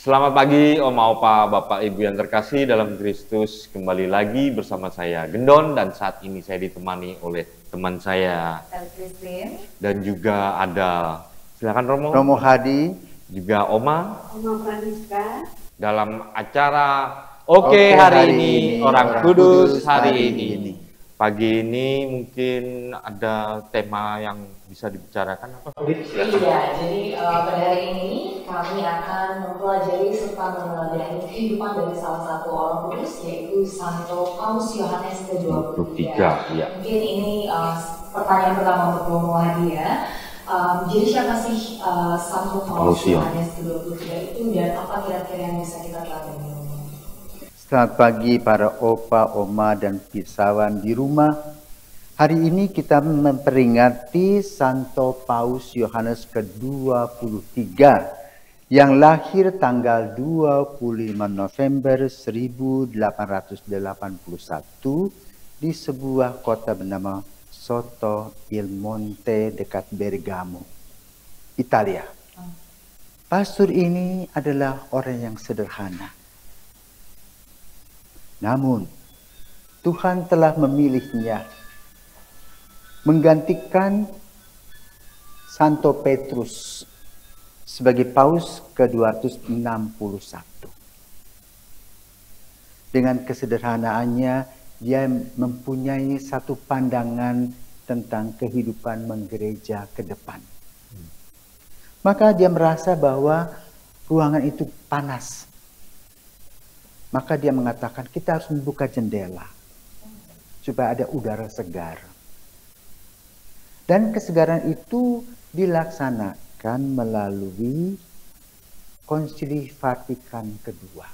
Selamat pagi Oma Opa, Bapak Ibu yang terkasih dalam Kristus. Kembali lagi bersama saya Gendon dan saat ini saya ditemani oleh teman saya Christine dan juga ada, silakan Romo. Romo Hadi, juga Oma Francisca dalam acara Oke, hari ini Orang Kudus hari ini. Pagi ini mungkin ada tema yang bisa dibicarakan apa? Iya, jadi pada hari ini kami akan mempelajari serta meneladahi kehidupan dari salah satu orang kudus, yaitu Santo Paus Yohanes ke-23. Ya. Mungkin ini pertanyaan pertama untuk Romo Hadi ya. Jadi siapa sih Santo Paus Yohanes ke-23 itu dan apa kira-kira yang bisa kita teladani? Selamat pagi para opa, oma, dan pisawan di rumah. Hari ini kita memperingati Santo Paus Yohanes ke-23 yang lahir tanggal 25 November 1881 di sebuah kota bernama Sotto il Monte dekat Bergamo, Italia. Pastor ini adalah orang yang sederhana. Namun, Tuhan telah memilihnya menggantikan Santo Petrus sebagai Paus ke-261. Dengan kesederhanaannya, dia mempunyai satu pandangan tentang kehidupan menggereja ke depan. Maka dia merasa bahwa ruangan itu panas. Maka dia mengatakan kita harus membuka jendela supaya ada udara segar. Dan kesegaran itu dilaksanakan melalui Konsili Vatikan kedua.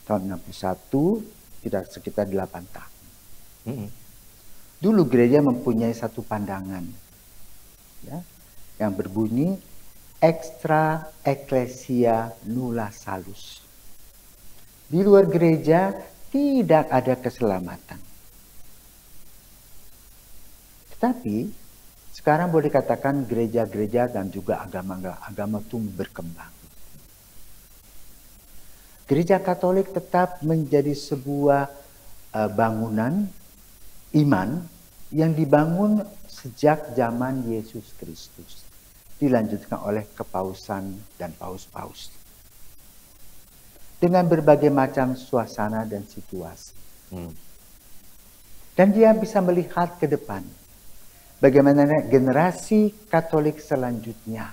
Tahun 61, tidak sekitar 8 tahun. Dulu gereja mempunyai satu pandangan ya, yang berbunyi extra ecclesia nulla salus. Di luar gereja tidak ada keselamatan. Tetapi sekarang boleh dikatakan gereja-gereja dan juga agama tumbuh berkembang. Gereja Katolik tetap menjadi sebuah bangunan iman yang dibangun sejak zaman Yesus Kristus. Dilanjutkan oleh kepausan dan paus-paus. Dengan berbagai macam suasana dan situasi. Dan dia bisa melihat ke depan. Bagaimana generasi Katolik selanjutnya.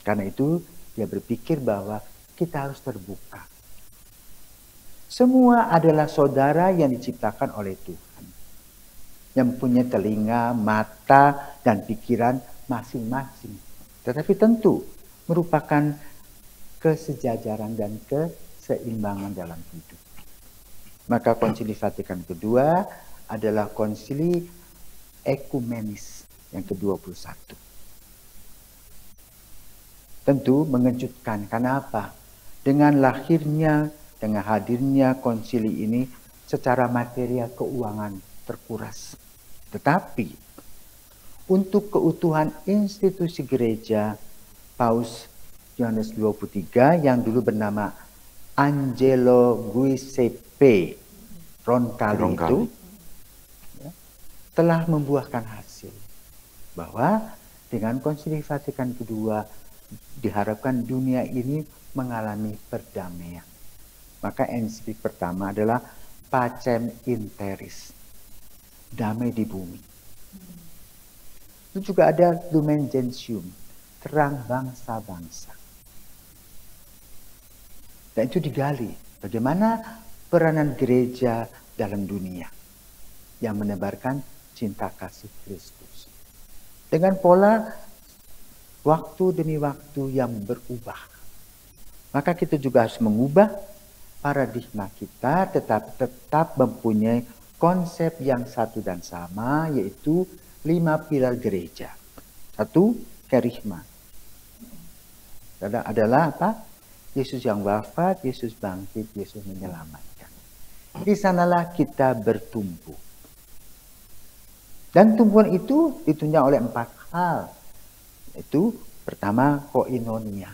Karena itu dia berpikir bahwa kita harus terbuka. Semua adalah saudara yang diciptakan oleh Tuhan. Yang punya telinga, mata, dan pikiran masing-masing. Tetapi tentu merupakan kesejajaran dan keseimbangan dalam hidup. Maka Konsili Vatikan kedua adalah konsili ekumenis yang ke-21. Tentu mengejutkan. Kenapa? Dengan lahirnya, dengan hadirnya konsili ini secara material keuangan terkuras. Tetapi untuk keutuhan institusi gereja, Paus Yohanes 23 yang dulu bernama Angelo Giuseppe Roncalli itu ya, telah membuahkan hasil bahwa dengan Konsili Vatikan kedua diharapkan dunia ini mengalami perdamaian. Maka ensiklik pertama adalah Pacem in Terris, damai di bumi. Itu juga ada Lumen Gentium, terang bangsa-bangsa. Dan itu digali bagaimana peranan gereja dalam dunia yang menebarkan cinta kasih Kristus. Dengan pola waktu demi waktu yang berubah. Maka kita juga harus mengubah paradigma kita tetap mempunyai konsep yang satu dan sama, yaitu 5 pilar gereja. 1, kerigma. Adalah apa? Yesus yang wafat, Yesus bangkit, Yesus menyelamatkan. Di sanalah kita bertumbuh. Dan tumbuhan itu ditunjang oleh 4 hal. Yaitu pertama koinonia.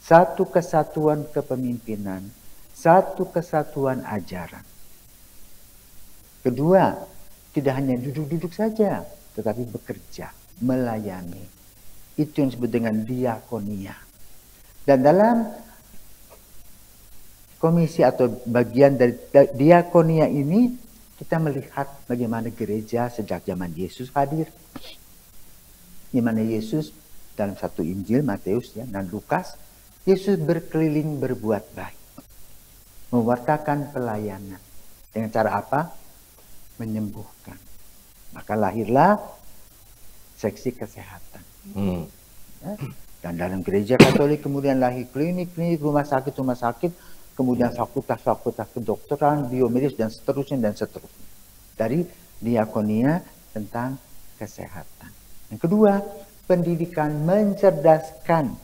satu kesatuan kepemimpinan, satu kesatuan ajaran. Kedua, tidak hanya duduk-duduk saja, tetapi bekerja, melayani. Itu yang disebut dengan diakonia. Dan dalam komisi atau bagian dari diakonia ini, kita melihat bagaimana gereja sejak zaman Yesus hadir. Di mana Yesus dalam satu Injil, Matius dan Lukas, Yesus berkeliling berbuat baik. Mewartakan pelayanan. Dengan cara apa? Menyembuhkan. Maka lahirlah seksi kesehatan. Ya. Dan dalam gereja Katolik kemudian lahir klinik-klinik, rumah sakit, kemudian fakultas kedokteran, biomedis, dan seterusnya. Dari diakonia tentang kesehatan. Yang kedua, pendidikan mencerdaskan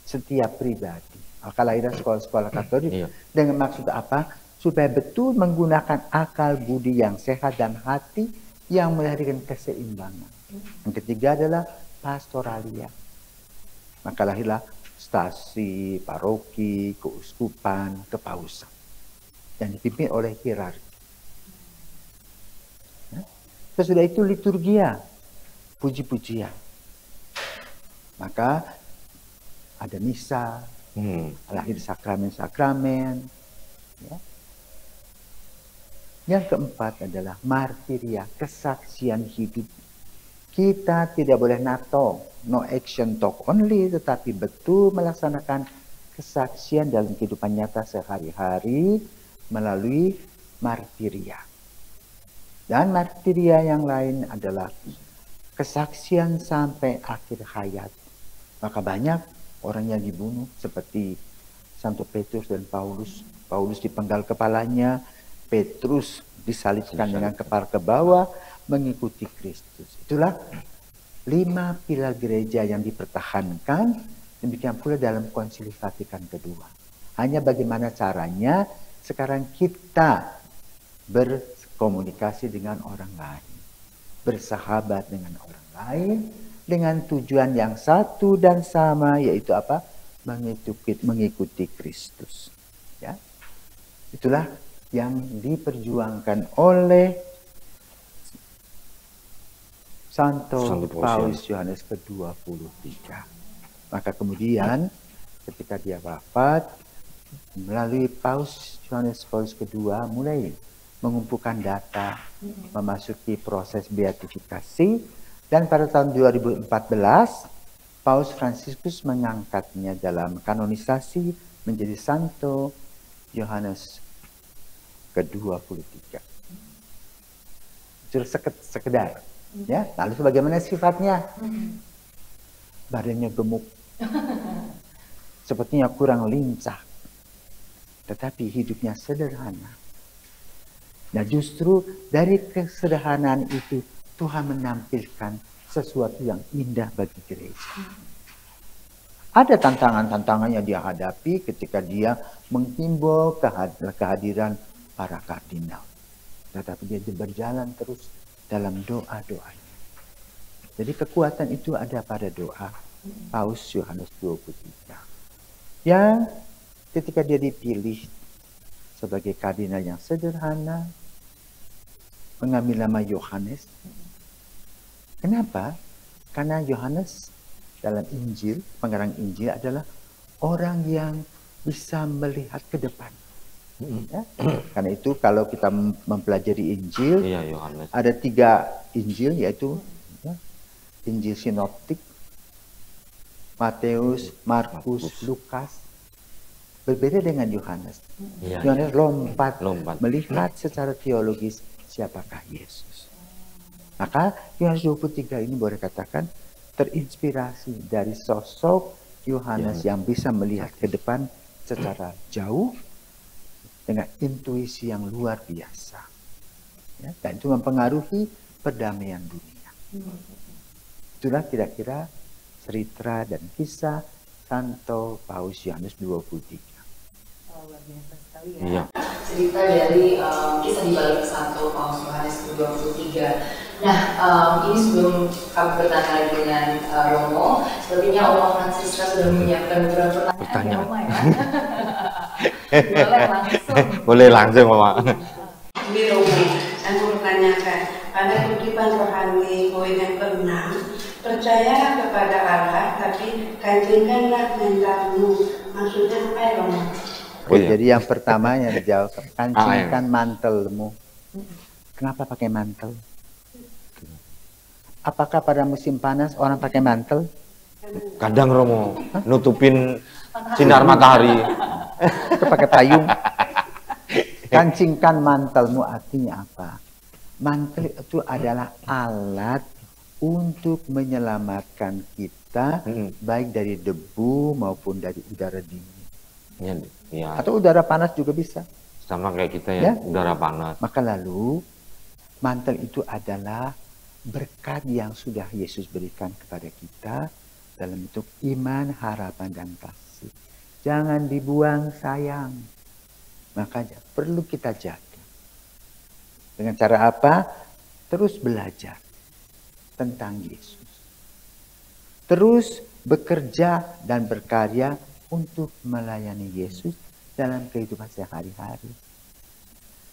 setiap pribadi. Maka lahirlah sekolah-sekolah Katolik. Dengan maksud apa? Supaya betul menggunakan akal budi yang sehat dan hati yang melahirkan keseimbangan. Yang ketiga adalah pastoralia. Maka lahirlah stasi, paroki, keuskupan, kepausan. Dan dipimpin oleh hierarki. Sesudah itu liturgia, puji-pujian. Maka ada misa, lahir sakramen-sakramen. Ya. Yang keempat adalah martiria, kesaksian hidup. Kita tidak boleh NATO, no action talk only, tetapi betul melaksanakan kesaksian dalam kehidupan nyata sehari-hari melalui martiria. Dan martiria yang lain adalah kesaksian sampai akhir hayat. Maka banyak orang yang dibunuh seperti Santo Petrus dan Paulus. Paulus dipenggal kepalanya, Petrus disalibkan dengan kepala ke bawah mengikuti Kristus. Itulah 5 pilar gereja yang dipertahankan. Demikian pula dalam Konsili Vatikan kedua. Hanya bagaimana caranya sekarang kita berkomunikasi dengan orang lain, bersahabat dengan orang lain dengan tujuan yang satu dan sama, yaitu apa? Mengikuti Kristus. Ya. Itulah yang diperjuangkan oleh Santo Paus Yohanes ke-23. Maka kemudian ketika dia wafat, melalui Paus Yohanes Paus kedua mulai mengumpulkan data, memasuki proses beatifikasi, dan pada tahun 2014 Paus Fransiskus mengangkatnya dalam kanonisasi menjadi Santo Yohanes ke-23. Itu sekedar. Ya, lalu bagaimana sifatnya? Badannya gemuk. Sepertinya kurang lincah. Tetapi hidupnya sederhana. Nah, justru dari kesederhanaan itu Tuhan menampilkan sesuatu yang indah bagi gereja. Ada tantangan-tantangan yang dia hadapi ketika dia menghimbau kehadiran para kardinal. Tetapi dia berjalan terus dalam doa-doanya. Jadi kekuatan itu ada pada doa Paus Yohanes 23. Yang ketika dia dipilih sebagai kardinal yang sederhana, mengambil nama Yohanes. Kenapa? Karena Yohanes dalam Injil, pengarang Injil adalah orang yang bisa melihat ke depan. Ya? Karena itu kalau kita mempelajari Injil, ada 3 Injil, yaitu Injil Sinoptik, Matius, Markus, Lukas. Berbeda dengan Yohanes. Yohanes lompat melihat secara teologis siapakah Yesus. Maka Yohanes 23 ini boleh katakan terinspirasi dari sosok Yohanes yang bisa melihat ke depan secara jauh dengan intuisi yang luar biasa. Ya, dan itu mempengaruhi perdamaian dunia. Itulah kira-kira cerita dan kisah Santo Paus Yohanes 23. Luar biasa sekali ya. Cerita dari kisah di balik Santo Paus Yohanes ke-23. Nah, ini sebelum kami bertanya dengan Romo, sepertinya Oma Francisca sudah menyiapkan beberapa pertanyaan. Oma ya. Boleh langsung. Boleh langsung, Mama. Ini Romo, saya mau bertanyakan, pada kehidupan rohani poin yang ke-6, percayalah kepada Allah, tapi kancingkanlah mentalmu. Maksudnya apa ya, Romo? Oh, iya. Jadi yang pertama yang dijawab, kancingkan mantelmu. Kenapa pakai mantel? Apakah pada musim panas orang pakai mantel? Kadang Romo, nutupin sinar matahari. Itu pakai payung. Kancingkan mantelmu artinya apa? Mantel itu adalah alat untuk menyelamatkan kita baik dari debu maupun dari udara dingin. Ya. Atau udara panas juga bisa. Sama kayak kita ya, udara panas. Maka lalu mantel itu adalah berkat yang sudah Yesus berikan kepada kita dalam bentuk iman, harapan, dan kasih. Jangan dibuang sayang. Makanya perlu kita jaga. Dengan cara apa? Terus belajar tentang Yesus. Terus bekerja dan berkarya untuk melayani Yesus dalam kehidupan sehari-hari.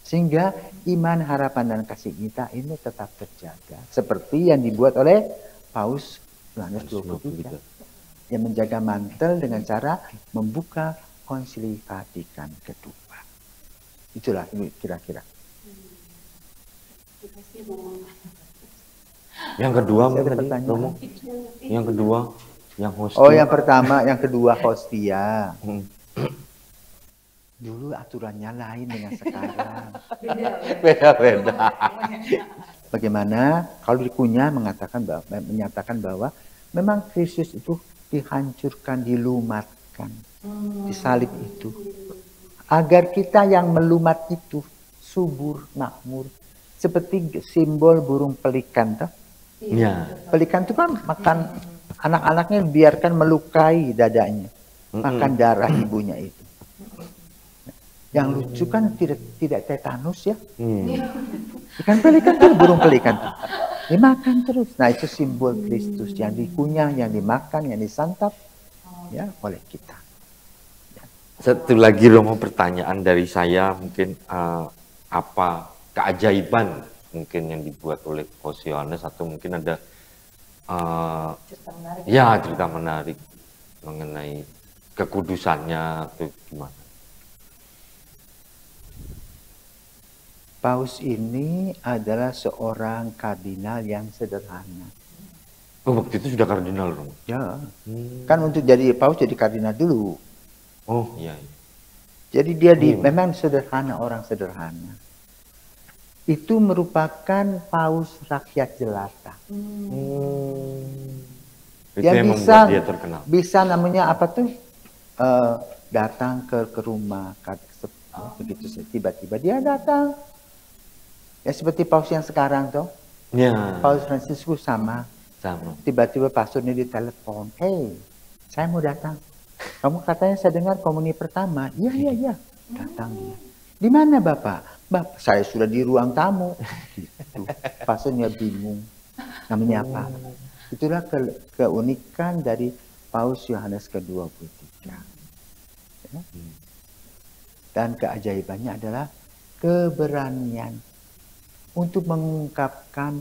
Sehingga iman, harapan, dan kasih kita ini tetap terjaga. Seperti yang dibuat oleh Paus Yohanes 23. Yang menjaga mantel dengan cara membuka konsili Vatikan kedua. Itulah kira-kira. Yang kedua tadi, Romo. Yang kedua, yang hostia. Oh, yang pertama, yang kedua hostia. Dulu aturannya lain dengan sekarang. Beda-beda. Bagaimana kalau dikunyah menyatakan bahwa memang Kristus itu dihancurkan, dilumatkan, disalib itu. Agar kita yang melumat itu subur, makmur. Seperti simbol burung pelikan. Toh? Ya. Pelikan itu kan makan anak-anaknya, biarkan melukai dadanya. Makan darah ibunya itu. Yang lucu kan tidak tetanus ya. Ikan pelikan tuh, burung pelikan tuh. Dimakan terus. Nah, itu simbol Kristus yang dikunyah, yang dimakan, yang disantap ya oleh kita. Ya. Satu lagi Romo, pertanyaan dari saya mungkin apa keajaiban mungkin yang dibuat oleh Paus Yohanes, atau mungkin ada cerita menarik mengenai kekudusannya atau gimana? Paus ini adalah seorang kardinal yang sederhana. Oh, waktu itu sudah kardinal, Romo? Ya, kan untuk jadi paus jadi kardinal dulu. Oh, iya. Jadi dia memang sederhana, orang sederhana. Itu merupakan paus rakyat jelata. Itu Dia yang membuat dia terkenal. Bisa namanya apa tuh? Datang ke rumah, begitu tiba-tiba dia datang. Ya seperti paus yang sekarang tuh. Ya. Paus Fransiskus sama. Tiba-tiba pastornya ditelepon, saya mau datang. Kamu katanya saya dengar komuni pertama. Iya. Datang dia. Di mana Bapak? Bapak, saya sudah di ruang tamu. Gitu. Pastornya bingung. Namanya apa? Itulah keunikan dari Paus Yohanes ke-23. Ya. Dan keajaibannya adalah keberanian untuk mengungkapkan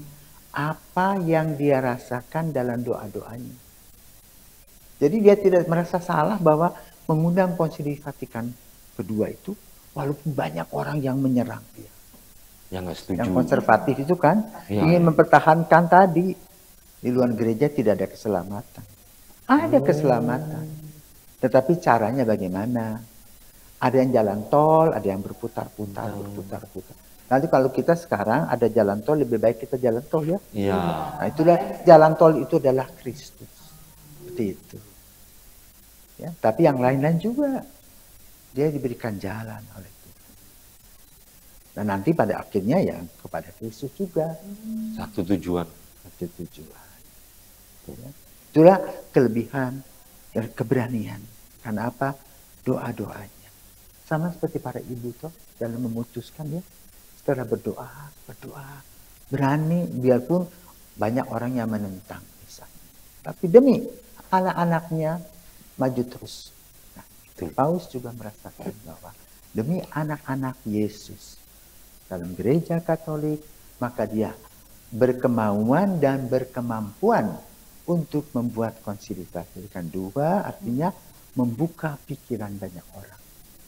apa yang dia rasakan dalam doa-doanya. Jadi dia tidak merasa salah bahwa mengundang Konsili Vatikan kedua itu, walaupun banyak orang yang menyerang dia. Yang nggak setuju. Yang konservatif itu kan ingin mempertahankan tadi di luar gereja tidak ada keselamatan. Ada keselamatan, tetapi caranya bagaimana? Ada yang jalan tol, ada yang berputar-putar. Nanti kalau kita sekarang ada jalan tol, lebih baik kita jalan tol ya. Iya. Nah, itulah jalan tol itu adalah Kristus. Seperti itu. Ya, tapi yang lain-lain juga dia diberikan jalan oleh Tuhan. Dan nanti pada akhirnya ya kepada Kristus juga. Satu tujuan. Ya. Itulah kelebihan dan keberanian. Karena apa? Doa-doanya. Sama seperti para ibu toh dalam memutuskan ya. Setelah berdoa, Berani biarpun banyak orang yang menentang misalnya. Tapi demi anak-anaknya maju terus. Nah, Paus juga merasakan bahwa demi anak-anak Yesus dalam gereja Katolik, maka dia berkemauan dan berkemampuan untuk membuat konsili Vatikan II, artinya membuka pikiran banyak orang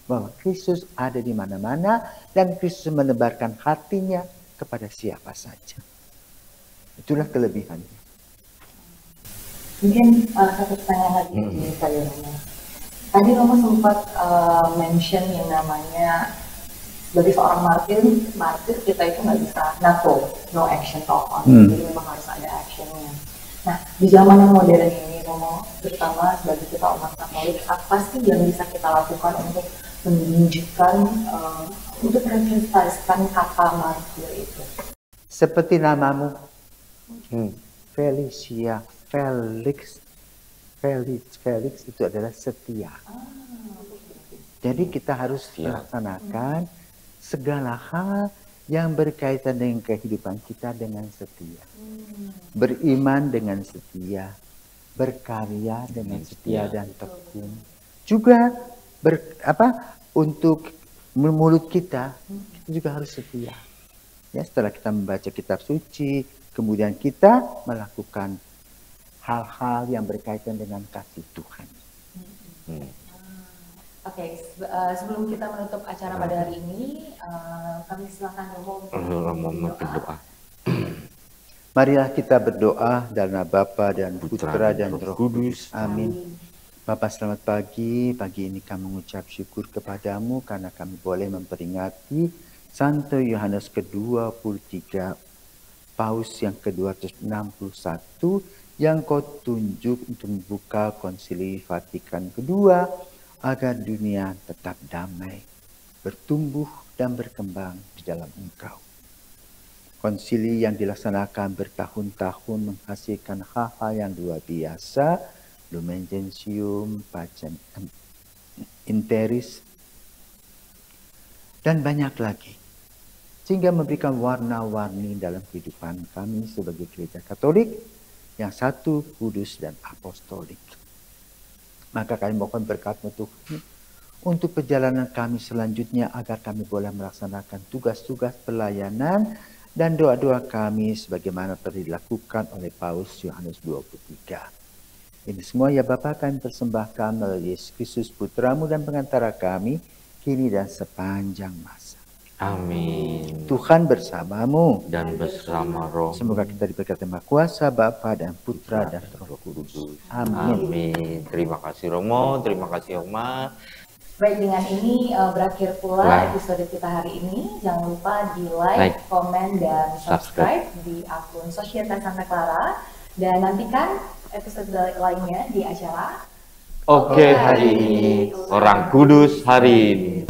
bahwa Kristus ada di mana-mana dan Kristus menebarkan hatinya kepada siapa saja. Itulah kelebihannya. Mungkin satu pertanyaan lagi di saya Romo. Tadi Romo sempat mention yang namanya sebagai seorang martir kita itu nggak bisa no action talk on. Jadi memang harus ada actionnya. Nah, di zaman yang modern ini Romo, terutama sebagai kita umat Katolik, apa sih yang bisa kita lakukan untuk menunjukkan untuk merepresentasikan kata martir itu? Seperti namamu, Felicia, Felix itu adalah setia. Jadi kita harus melaksanakan segala hal yang berkaitan dengan kehidupan kita dengan setia. Beriman dengan setia, berkarya dengan setia dan tekun. Juga untuk mulut kita juga harus setia. Ya, setelah kita membaca kitab suci, kemudian kita melakukan hal-hal yang berkaitan dengan kasih Tuhan. Oke, sebelum kita menutup acara pada hari ini, kami silakan Romo berdoa. Marilah kita berdoa dalam nama Bapa dan Putra dan Roh Kudus. Amin. Bapa, selamat pagi. Pagi ini kami mengucap syukur kepadamu karena kami boleh memperingati Santo Yohanes ke-23, Paus yang ke-261, yang kau tunjuk untuk membuka Konsili Vatikan kedua agar dunia tetap damai, bertumbuh dan berkembang di dalam Engkau. Konsili yang dilaksanakan bertahun-tahun menghasilkan hal-hal yang luar biasa, Lumen Gentium, Pacem Interis, dan banyak lagi. Sehingga memberikan warna-warni dalam kehidupan kami sebagai gereja Katolik yang satu, kudus dan apostolik. Maka kami mohon berkat-Mu Tuhan untuk perjalanan kami selanjutnya agar kami boleh melaksanakan tugas-tugas pelayanan dan doa-doa kami sebagaimana telah dilakukan oleh Paus Yohanes 23. Ini semua ya Bapa kami persembahkan melalui Yesus Kristus Putra-Mu dan pengantara kami kini dan sepanjang masa. Amin. Tuhan bersamamu Dan bersama roh. Semoga kita diberkati Maha Kuasa, Bapa dan Putra dan Roh Kudus. Amin. Amin. Terima kasih Romo, terima kasih Oma. Baik, dengan ini berakhir pula episode kita hari ini. Jangan lupa di like, komen, dan subscribe di akun Societas Santa Clara. Dan nantikan episode lainnya di acara Oke, hari ini, Orang Kudus hari ini.